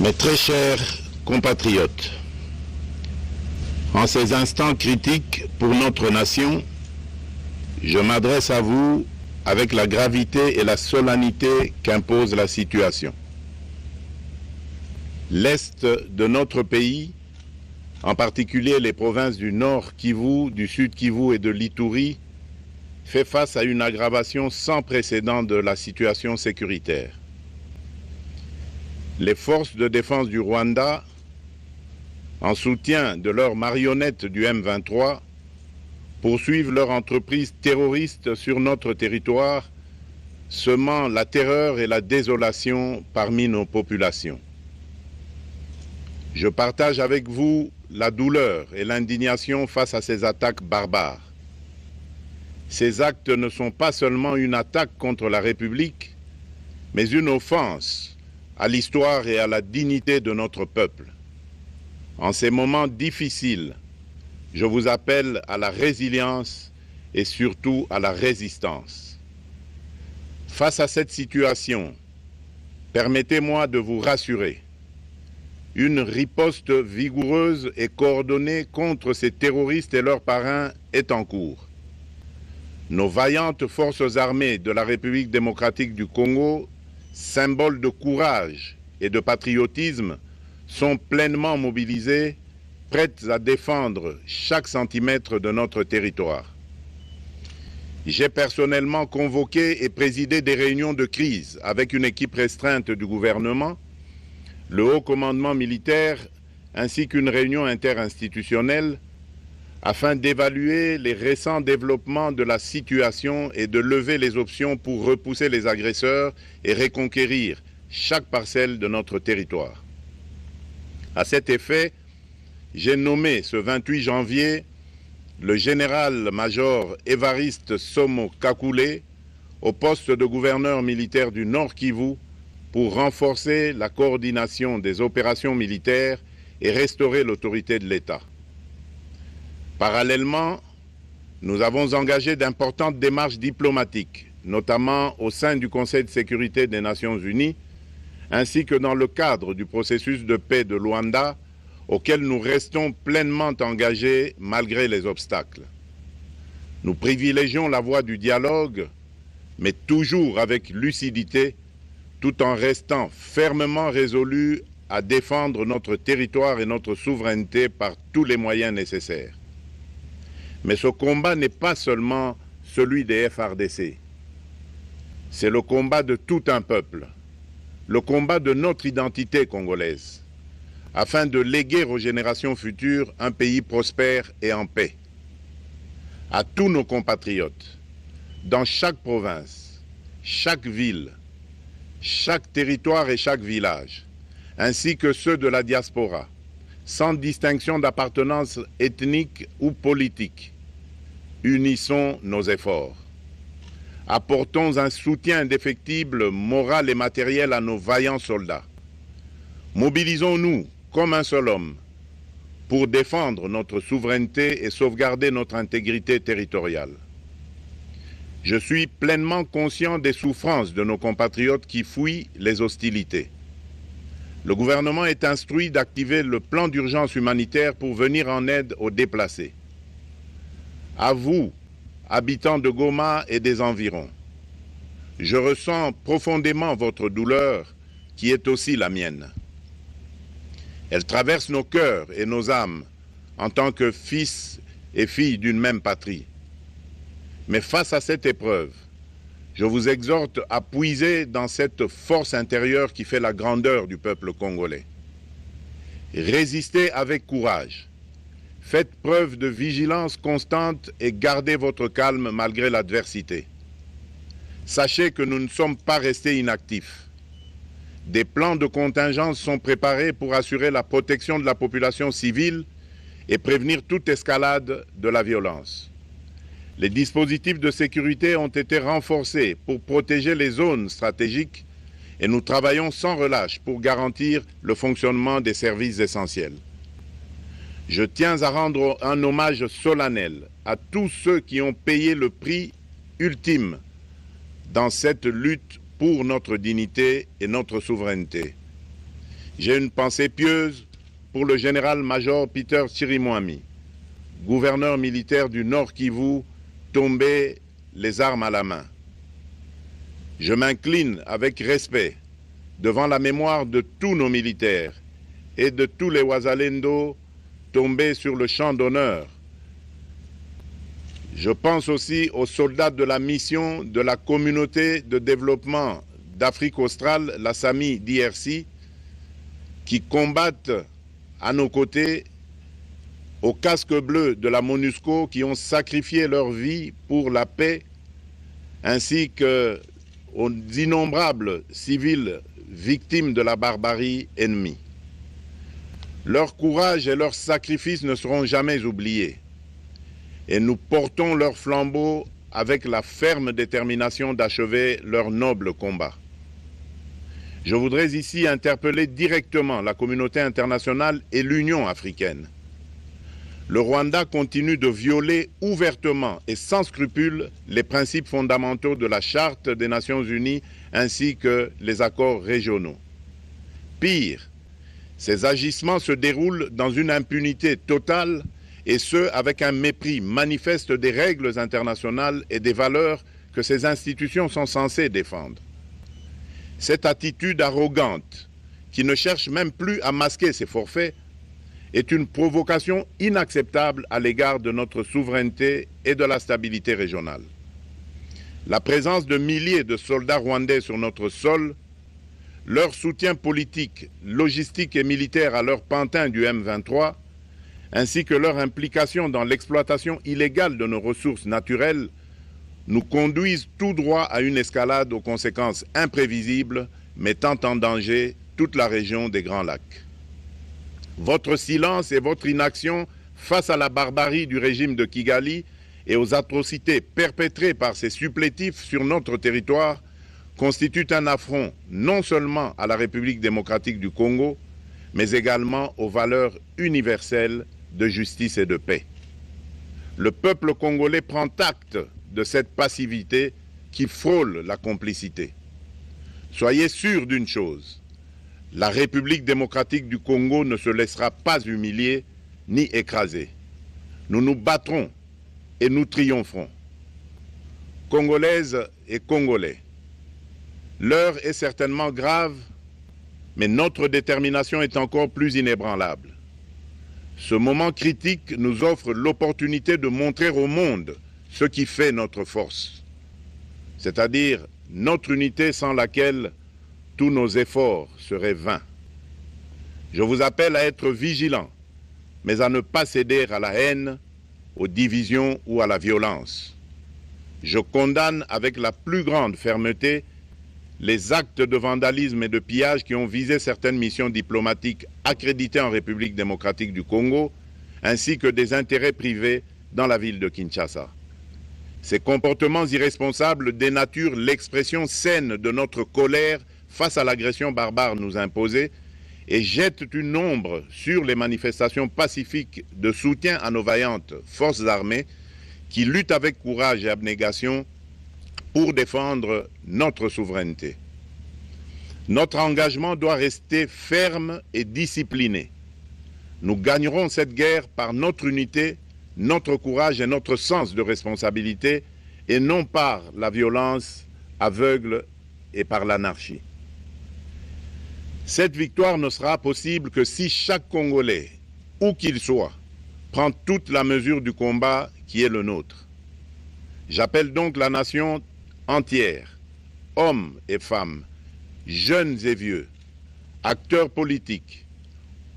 Mes très chers compatriotes, en ces instants critiques pour notre nation, je m'adresse à vous avec la gravité et la solennité qu'impose la situation. L'Est de notre pays, en particulier les provinces du Nord Kivu, du Sud Kivu et de l'Ituri, fait face à une aggravation sans précédent de la situation sécuritaire. Les forces de défense du Rwanda, en soutien de leurs marionnettes du M23, poursuivent leur entreprise terroriste sur notre territoire, semant la terreur et la désolation parmi nos populations. Je partage avec vous la douleur et l'indignation face à ces attaques barbares. Ces actes ne sont pas seulement une attaque contre la République, mais une offense à l'histoire et à la dignité de notre peuple. En ces moments difficiles, je vous appelle à la résilience et surtout à la résistance. Face à cette situation, permettez-moi de vous rassurer. Une riposte vigoureuse et coordonnée contre ces terroristes et leurs parrains est en cours. Nos vaillantes forces armées de la République démocratique du Congo, symboles de courage et de patriotisme, sont pleinement mobilisées, prêtes à défendre chaque centimètre de notre territoire. J'ai personnellement convoqué et présidé des réunions de crise avec une équipe restreinte du gouvernement, le haut commandement militaire ainsi qu'une réunion interinstitutionnelle afin d'évaluer les récents développements de la situation et de lever les options pour repousser les agresseurs et reconquérir chaque parcelle de notre territoire. À cet effet, j'ai nommé ce 28 janvier le général-major Évariste Somo Kakule au poste de gouverneur militaire du Nord Kivu pour renforcer la coordination des opérations militaires et restaurer l'autorité de l'État. Parallèlement, nous avons engagé d'importantes démarches diplomatiques, notamment au sein du Conseil de sécurité des Nations Unies, ainsi que dans le cadre du processus de paix de Luanda, auquel nous restons pleinement engagés malgré les obstacles. Nous privilégions la voie du dialogue, mais toujours avec lucidité, tout en restant fermement résolus à défendre notre territoire et notre souveraineté par tous les moyens nécessaires. Mais ce combat n'est pas seulement celui des FARDC. C'est le combat de tout un peuple, le combat de notre identité congolaise, afin de léguer aux générations futures un pays prospère et en paix. À tous nos compatriotes, dans chaque province, chaque ville, chaque territoire et chaque village, ainsi que ceux de la diaspora, sans distinction d'appartenance ethnique ou politique, unissons nos efforts. Apportons un soutien indéfectible, moral et matériel à nos vaillants soldats. Mobilisons-nous comme un seul homme pour défendre notre souveraineté et sauvegarder notre intégrité territoriale. Je suis pleinement conscient des souffrances de nos compatriotes qui fuient les hostilités. Le gouvernement est instruit d'activer le plan d'urgence humanitaire pour venir en aide aux déplacés. À vous, habitants de Goma et des environs, je ressens profondément votre douleur qui est aussi la mienne. Elle traverse nos cœurs et nos âmes en tant que fils et filles d'une même patrie. Mais face à cette épreuve, je vous exhorte à puiser dans cette force intérieure qui fait la grandeur du peuple congolais. Résistez avec courage. Faites preuve de vigilance constante et gardez votre calme malgré l'adversité. Sachez que nous ne sommes pas restés inactifs. Des plans de contingence sont préparés pour assurer la protection de la population civile et prévenir toute escalade de la violence. Les dispositifs de sécurité ont été renforcés pour protéger les zones stratégiques et nous travaillons sans relâche pour garantir le fonctionnement des services essentiels. Je tiens à rendre un hommage solennel à tous ceux qui ont payé le prix ultime dans cette lutte pour notre dignité et notre souveraineté. J'ai une pensée pieuse pour le général-major Peter Chirimwami, gouverneur militaire du Nord Kivu, tombé les armes à la main. Je m'incline avec respect devant la mémoire de tous nos militaires et de tous les Wazalendo tombés sur le champ d'honneur. Je pense aussi aux soldats de la mission de la communauté de développement d'Afrique australe, la SAMI DRC, qui combattent à nos côtés, aux casques bleus de la MONUSCO, qui ont sacrifié leur vie pour la paix, ainsi qu'aux innombrables civils victimes de la barbarie ennemie. Leur courage et leur sacrifice ne seront jamais oubliés. Et nous portons leur flambeau avec la ferme détermination d'achever leur noble combat. Je voudrais ici interpeller directement la communauté internationale et l'Union africaine. Le Rwanda continue de violer ouvertement et sans scrupule les principes fondamentaux de la Charte des Nations Unies ainsi que les accords régionaux. Pire, ces agissements se déroulent dans une impunité totale et ce, avec un mépris manifeste des règles internationales et des valeurs que ces institutions sont censées défendre. Cette attitude arrogante, qui ne cherche même plus à masquer ses forfaits, est une provocation inacceptable à l'égard de notre souveraineté et de la stabilité régionale. La présence de milliers de soldats rwandais sur notre sol, leur soutien politique, logistique et militaire à leur pantin du M23, ainsi que leur implication dans l'exploitation illégale de nos ressources naturelles, nous conduisent tout droit à une escalade aux conséquences imprévisibles, mettant en danger toute la région des Grands Lacs. Votre silence et votre inaction face à la barbarie du régime de Kigali et aux atrocités perpétrées par ces supplétifs sur notre territoire constituent un affront non seulement à la République démocratique du Congo, mais également aux valeurs universelles de justice et de paix. Le peuple congolais prend acte de cette passivité qui frôle la complicité. Soyez sûrs d'une chose, la République démocratique du Congo ne se laissera pas humilier ni écraser. Nous nous battrons et nous triompherons. Congolaises et Congolais, l'heure est certainement grave, mais notre détermination est encore plus inébranlable. Ce moment critique nous offre l'opportunité de montrer au monde ce qui fait notre force, c'est-à-dire notre unité sans laquelle tous nos efforts seraient vains. Je vous appelle à être vigilants, mais à ne pas céder à la haine, aux divisions ou à la violence. Je condamne avec la plus grande fermeté les actes de vandalisme et de pillage qui ont visé certaines missions diplomatiques accréditées en République démocratique du Congo, ainsi que des intérêts privés dans la ville de Kinshasa. Ces comportements irresponsables dénaturent l'expression saine de notre colère face à l'agression barbare nous imposée et jettent une ombre sur les manifestations pacifiques de soutien à nos vaillantes forces armées qui luttent avec courage et abnégation pour défendre notre souveraineté. Notre engagement doit rester ferme et discipliné. Nous gagnerons cette guerre par notre unité, notre courage et notre sens de responsabilité, et non par la violence aveugle et par l'anarchie. Cette victoire ne sera possible que si chaque Congolais, où qu'il soit, prend toute la mesure du combat qui est le nôtre. J'appelle donc la nation entière, hommes et femmes, jeunes et vieux, acteurs politiques,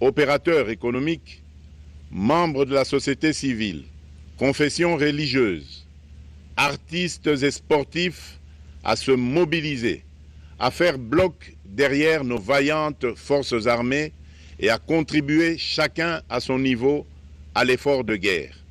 opérateurs économiques, membres de la société civile, confessions religieuses, artistes et sportifs à se mobiliser, à faire bloc derrière nos vaillantes forces armées et à contribuer chacun à son niveau à l'effort de guerre.